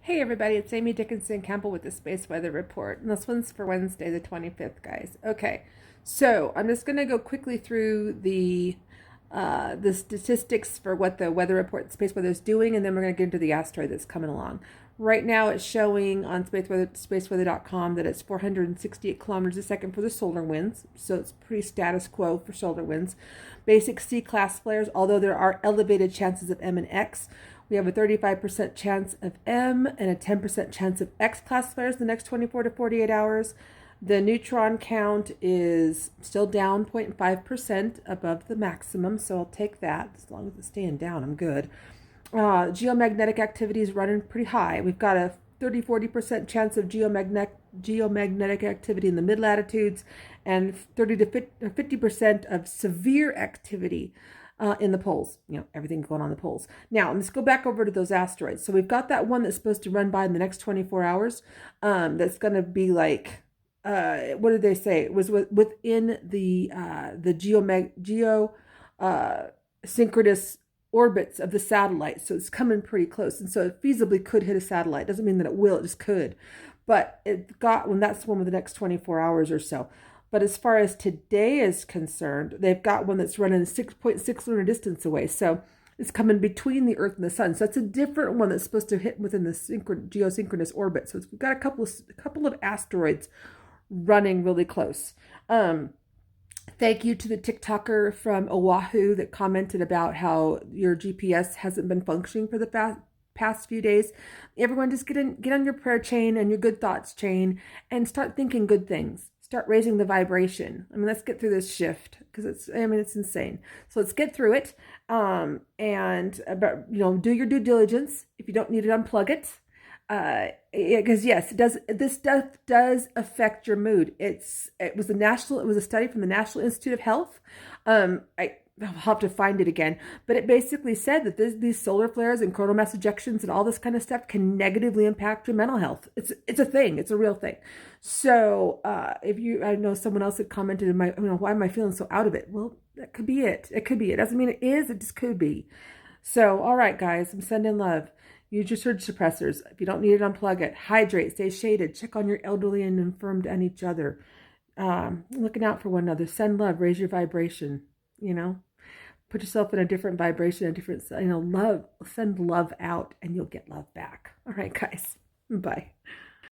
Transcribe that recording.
Hey everybody, it's Amy Dickinson Campbell with the Space Weather Report, and this one's for Wednesday the 25th, guys. Okay, so I'm just going to go quickly through the statistics for what the weather report, space weather is doing, and then we're going to get into the asteroid that's coming along. Right now it's showing on spaceweather.com that it's 468 kilometers a second for the solar winds, so it's pretty status quo for solar winds. Basic C-class flares, although there are elevated chances of M and X, we have a 35% chance of M and a 10% chance of X-class flares in the next 24 to 48 hours. The neutron count is still down 0.5% above the maximum, so I'll take that. As long as it's staying down, I'm good. Geomagnetic activity is running pretty high. We've got a 30-40% chance of geomagnetic activity in the mid-latitudes and 30 to 50% of severe activity in the poles, everything going on the poles. Now, let's go back over to those asteroids. So we've got that one that's supposed to run by in the next 24 hours. That's going to be like, what did they say? It was within the synchronous orbits of the satellite. So it's coming pretty close. And so it feasibly could hit a satellite. Doesn't mean that it will, it just could. But that's one with the next 24 hours or so. But as far as today is concerned, they've got one that's running 6.6 lunar distance away. So it's coming between the Earth and the Sun. So that's a different one that's supposed to hit within the geosynchronous orbit. So we've got a couple of asteroids running really close. Thank you to the TikToker from Oahu that commented about how your GPS hasn't been functioning for the past few days. Everyone just get on your prayer chain and your good thoughts chain and start thinking good things. Start raising the vibration. Let's get through this shift because it's insane. So let's get through it. Do your due diligence. If you don't need it, unplug it. Because yes, it does. This stuff does affect your mood. It was a study from the National Institute of Health. I'll have to find it again, but it basically said that these solar flares and coronal mass ejections and all this kind of stuff can negatively impact your mental health. It's a thing. It's a real thing. So I know someone else had commented in why am I feeling so out of it? Well, that could be it. It could be. It doesn't mean it is. It just could be. So, all right, guys, I'm sending love. Use your surge suppressors. If you don't need it, unplug it. Hydrate. Stay shaded. Check on your elderly and infirmed and each other. Looking out for one another. Send love. Raise your vibration. Put yourself in a different vibration, a different, love. Send love out and you'll get love back. All right, guys. Bye.